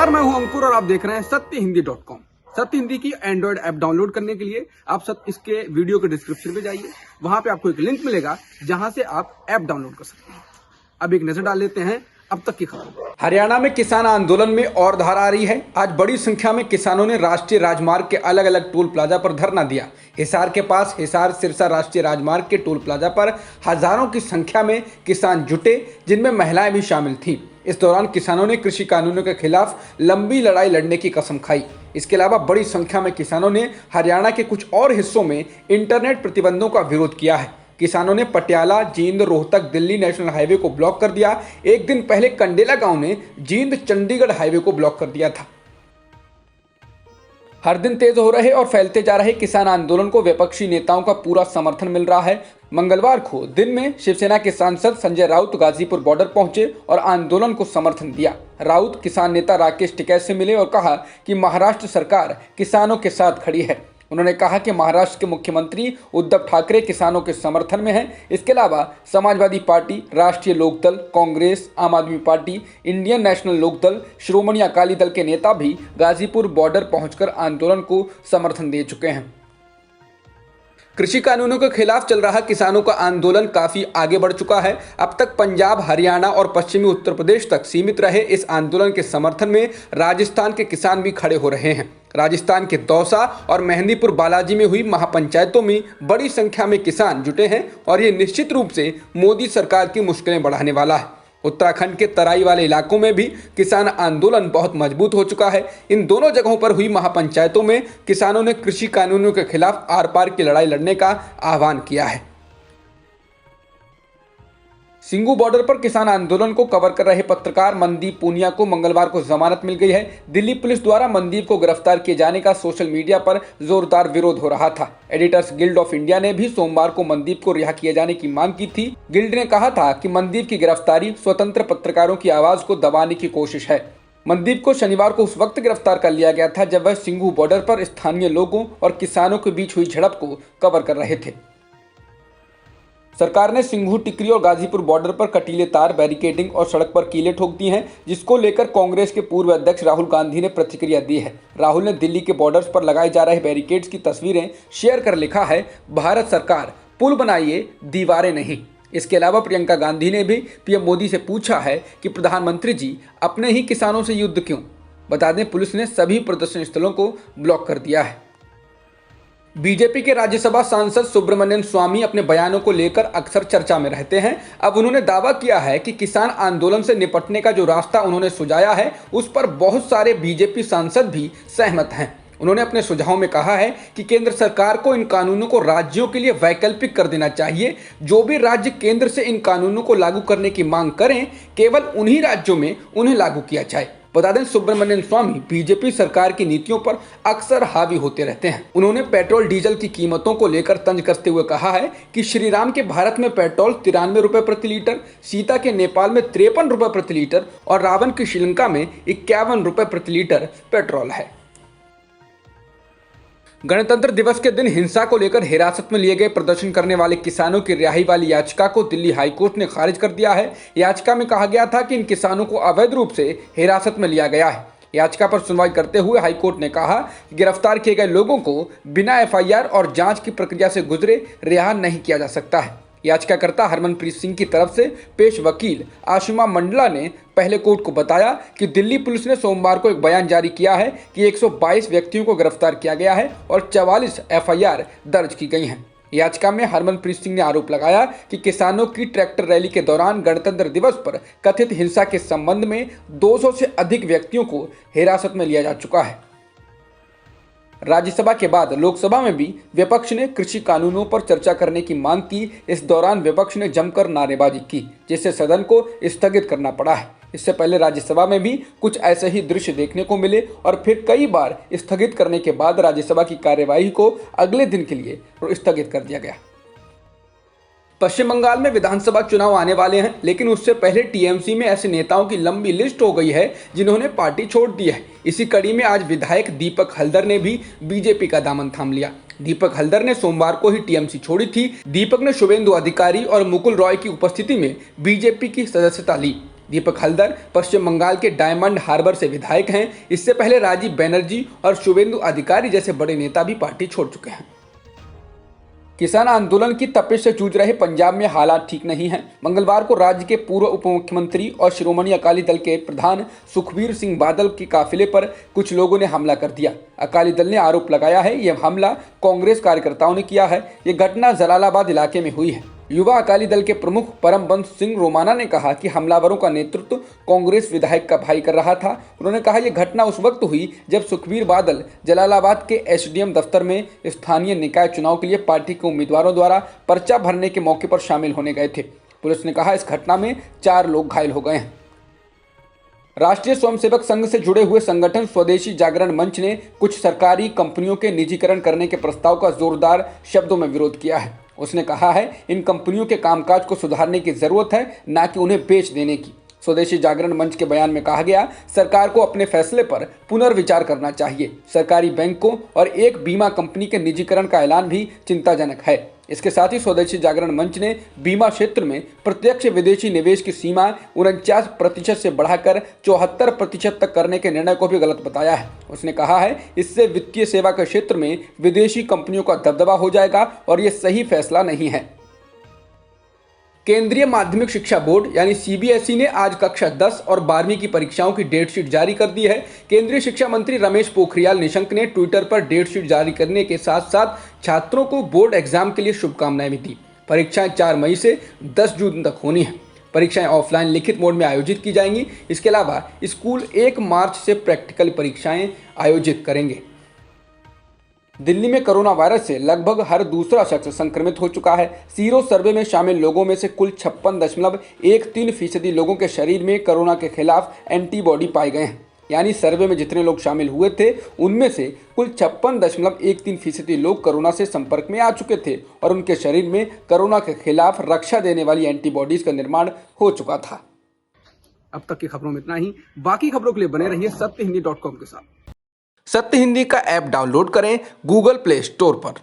नमस्कार, मैं हूं अंकुर और आप देख रहे हैं सत्यहिंदी.com। सत्य हिंदी की एंड्रॉइड ऐप डाउनलोड करने के लिए आप इसके वीडियो के डिस्क्रिप्शन पे जाइए। वहां पे आपको एक लिंक मिलेगा जहां से आप ऐप डाउनलोड कर सकते हैं। अब एक नजर डाल लेते हैं अब तक की खबर। हरियाणा में किसान आंदोलन में और धार आ रही है। आज बड़ी संख्या में किसानों ने राष्ट्रीय राजमार्ग के अलग अलग टोल प्लाजा पर धरना दिया। हिसार के पास हिसार सिरसा राष्ट्रीय राजमार्ग के टोल प्लाजा पर हजारों की संख्या में किसान जुटे, जिनमें महिलाएं भी शामिल थीं। इस दौरान किसानों ने कृषि कानूनों के खिलाफ लंबी लड़ाई लड़ने की कसम खाई। इसके अलावा बड़ी संख्या में किसानों ने हरियाणा के कुछ और हिस्सों में इंटरनेट प्रतिबंधों का विरोध किया है। किसानों ने पटियाला, जींद, रोहतक, दिल्ली नेशनल हाईवे को ब्लॉक कर दिया। एक दिन पहले कंडेला गांव ने जींद चंडीगढ़ हाईवे को ब्लॉक कर दिया था। हर दिन तेज हो रहे और फैलते जा रहे किसान आंदोलन को विपक्षी नेताओं का पूरा समर्थन मिल रहा है। मंगलवार को दिन में शिवसेना के सांसद संजय राउत गाजीपुर बॉर्डर पहुंचे और आंदोलन को समर्थन दिया। राउत किसान नेता राकेश टिकैत से मिले और कहा कि महाराष्ट्र सरकार किसानों के साथ खड़ी है। उन्होंने कहा कि महाराष्ट्र के मुख्यमंत्री उद्धव ठाकरे किसानों के समर्थन में हैं। इसके अलावा समाजवादी पार्टी, राष्ट्रीय लोकदल, कांग्रेस, आम आदमी पार्टी, इंडियन नेशनल लोकदल, श्रोमणी अकाली दल के नेता भी गाजीपुर बॉर्डर पहुंचकर आंदोलन को समर्थन दे चुके हैं। कृषि कानूनों के खिलाफ चल रहा किसानों का आंदोलन काफी आगे बढ़ चुका है। अब तक पंजाब, हरियाणा और पश्चिमी उत्तर प्रदेश तक सीमित रहे इस आंदोलन के समर्थन में राजस्थान के किसान भी खड़े हो रहे हैं। राजस्थान के दौसा और मेहंदीपुर बालाजी में हुई महापंचायतों में बड़ी संख्या में किसान जुटे हैं और ये निश्चित रूप से मोदी सरकार की मुश्किलें बढ़ाने वाला है। उत्तराखंड के तराई वाले इलाकों में भी किसान आंदोलन बहुत मजबूत हो चुका है। इन दोनों जगहों पर हुई महापंचायतों में किसानों ने कृषि कानूनों के खिलाफ आर पार की लड़ाई लड़ने का आह्वान किया है। सिंगू बॉर्डर पर किसान आंदोलन को कवर कर रहे पत्रकार मनदीप पूनिया को मंगलवार को जमानत मिल गई है। दिल्ली पुलिस द्वारा मनदीप को गिरफ्तार किए जाने का सोशल मीडिया पर जोरदार विरोध हो रहा था। एडिटर्स गिल्ड ऑफ इंडिया ने भी सोमवार को मनदीप को रिहा किए जाने की मांग की थी। गिल्ड ने कहा था कि मनदीप की गिरफ्तारी स्वतंत्र पत्रकारों की आवाज को दबाने की कोशिश है। मनदीप को शनिवार को उस वक्त गिरफ्तार कर लिया गया था जब वह सिंगू बॉर्डर पर स्थानीय लोगों और किसानों के बीच हुई झड़प को कवर कर रहे थे। सरकार ने सिंघू, टिकरी और गाजीपुर बॉर्डर पर कटीले तार, बैरिकेडिंग और सड़क पर कीलें ठोक दी हैं, जिसको लेकर कांग्रेस के पूर्व अध्यक्ष राहुल गांधी ने प्रतिक्रिया दी है। राहुल ने दिल्ली के बॉर्डर्स पर लगाए जा रहे बैरिकेड्स की तस्वीरें शेयर कर लिखा है, भारत सरकार पुल बनाइए, दीवारें नहीं। इसके अलावा प्रियंका गांधी ने भी पीएम मोदी से पूछा है कि प्रधानमंत्री जी अपने ही किसानों से युद्ध क्यों। बता दें, पुलिस ने सभी प्रदर्शन स्थलों को ब्लॉक कर दिया है। बीजेपी के राज्यसभा सांसद सुब्रमण्यम स्वामी अपने बयानों को लेकर अक्सर चर्चा में रहते हैं। अब उन्होंने दावा किया है कि किसान आंदोलन से निपटने का जो रास्ता उन्होंने सुझाया है उस पर बहुत सारे बीजेपी सांसद भी सहमत हैं। उन्होंने अपने सुझाव में कहा है कि केंद्र सरकार को इन कानूनों को राज्यों के लिए वैकल्पिक कर देना चाहिए। जो भी राज्य केंद्र से इन कानूनों को लागू करने की मांग करें, केवल उन्हीं राज्यों में उन्हें लागू किया जाए। बता दें, सुब्रमण्यम स्वामी बीजेपी सरकार की नीतियों पर अक्सर हावी होते रहते हैं। उन्होंने पेट्रोल डीजल की कीमतों को लेकर तंज कसते हुए कहा है कि श्री राम के भारत में पेट्रोल 93 रुपए प्रति लीटर, सीता के नेपाल में 53 रुपए प्रति लीटर और रावण की श्रीलंका में 51 रुपए प्रति लीटर पेट्रोल है। गणतंत्र दिवस के दिन हिंसा को लेकर हिरासत में लिए गए प्रदर्शन करने वाले किसानों की रिहाई वाली याचिका को दिल्ली हाईकोर्ट ने खारिज कर दिया है। याचिका में कहा गया था कि इन किसानों को अवैध रूप से हिरासत में लिया गया है। याचिका पर सुनवाई करते हुए हाईकोर्ट ने कहा कि गिरफ्तार किए गए लोगों को बिना एफआईआर और जांच की प्रक्रिया से गुजरे रिहा नहीं किया जा सकता है। याचिकाकर्ता हरमनप्रीत सिंह की तरफ से पेश वकील आशिमा मंडला ने पहले कोर्ट को बताया कि दिल्ली पुलिस ने सोमवार को एक बयान जारी किया है कि 122 व्यक्तियों को गिरफ्तार किया गया है और 44 एफआईआर दर्ज की गई हैं। याचिका में हरमनप्रीत सिंह ने आरोप लगाया कि किसानों की ट्रैक्टर रैली के दौरान गणतंत्र दिवस पर कथित हिंसा के संबंध में 200 से अधिक व्यक्तियों को हिरासत में लिया जा चुका है। राज्यसभा के बाद लोकसभा में भी विपक्ष ने कृषि कानूनों पर चर्चा करने की मांग की। इस दौरान विपक्ष ने जमकर नारेबाजी की, जिससे सदन को स्थगित करना पड़ा है। इससे पहले राज्यसभा में भी कुछ ऐसे ही दृश्य देखने को मिले और फिर कई बार स्थगित करने के बाद राज्यसभा की कार्यवाही को अगले दिन के लिए स्थगित कर दिया गया। पश्चिम बंगाल में विधानसभा चुनाव आने वाले हैं, लेकिन उससे पहले टीएमसी में ऐसे नेताओं की लंबी लिस्ट हो गई है जिन्होंने पार्टी छोड़ दी है। इसी कड़ी में आज विधायक दीपक हल्दर ने भी बीजेपी का दामन थाम लिया। दीपक हल्दर ने सोमवार को ही टीएमसी छोड़ी थी। दीपक ने शुभेंदु अधिकारी और मुकुल रॉय की उपस्थिति में बीजेपी की सदस्यता ली। दीपक हल्दर पश्चिम बंगाल के डायमंड हार्बर से विधायक हैं। इससे पहले राजीव बनर्जी और शुभेंदु अधिकारी जैसे बड़े नेता भी पार्टी छोड़ चुके हैं। किसान आंदोलन की तपिश से जूझ रहे पंजाब में हालात ठीक नहीं हैं। मंगलवार को राज्य के पूर्व उप मुख्यमंत्री और शिरोमणि अकाली दल के प्रधान सुखबीर सिंह बादल के काफिले पर कुछ लोगों ने हमला कर दिया। अकाली दल ने आरोप लगाया है यह हमला कांग्रेस कार्यकर्ताओं ने किया है। ये घटना जलालाबाद इलाके में हुई है। युवा अकाली दल के प्रमुख परमबंस सिंह रोमाना ने कहा कि हमलावरों का नेतृत्व कांग्रेस विधायक का भाई कर रहा था। उन्होंने कहा यह घटना उस वक्त हुई जब सुखबीर बादल जलालाबाद के एसडीएम दफ्तर में स्थानीय निकाय चुनाव के लिए पार्टी के उम्मीदवारों द्वारा पर्चा भरने के मौके पर शामिल होने गए थे। पुलिस ने कहा इस घटना में 4 लोग घायल हो गए हैं। राष्ट्रीय स्वयंसेवक संघ से जुड़े हुए संगठन स्वदेशी जागरण मंच ने कुछ सरकारी कंपनियों के निजीकरण करने के प्रस्ताव का जोरदार शब्दों में विरोध किया है। उसने कहा है इन कंपनियों के कामकाज को सुधारने की जरूरत है, न कि उन्हें बेच देने की। स्वदेशी जागरण मंच के बयान में कहा गया सरकार को अपने फैसले पर पुनर्विचार करना चाहिए। सरकारी बैंकों और एक बीमा कंपनी के निजीकरण का ऐलान भी चिंताजनक है। इसके साथ ही स्वदेशी जागरण मंच ने बीमा क्षेत्र में प्रत्यक्ष विदेशी निवेश की सीमा 49% से बढ़ाकर 74% तक करने के निर्णय को भी गलत बताया है। उसने कहा है इससे वित्तीय सेवा के क्षेत्र में विदेशी कंपनियों का दबदबा हो जाएगा और ये सही फैसला नहीं है। केंद्रीय माध्यमिक शिक्षा बोर्ड यानी सीबीएसई ने आज कक्षा 10 और 12वीं की परीक्षाओं की डेट शीट जारी कर दी है। केंद्रीय शिक्षा मंत्री रमेश पोखरियाल निशंक ने ट्विटर पर डेट शीट जारी करने के साथ साथ छात्रों को बोर्ड एग्जाम के लिए शुभकामनाएं भी दी। परीक्षाएं 4 मई से 10 जून तक होनी है। परीक्षाएं ऑफलाइन लिखित मोड में आयोजित की जाएंगी। इसके अलावा स्कूल 1 मार्च से प्रैक्टिकल परीक्षाएं आयोजित करेंगे। दिल्ली में कोरोना वायरस से लगभग हर दूसरा शख्स संक्रमित हो चुका है। सीरो सर्वे में शामिल लोगों में से कुल 56.13% लोगों के शरीर में कोरोना के खिलाफ एंटीबॉडी पाए गए हैं। यानी सर्वे में जितने लोग शामिल हुए थे उनमें से कुल 56.13% लोग कोरोना से संपर्क में आ चुके थे और उनके शरीर में कोरोना के खिलाफ रक्षा देने वाली एंटीबॉडीज का निर्माण हो चुका था। अब तक की खबरों में इतना ही। बाकी खबरों के लिए बने रहिए सत्यहिंदी.com के साथ। सत्य हिंदी का ऐप डाउनलोड करें गूगल प्ले स्टोर पर।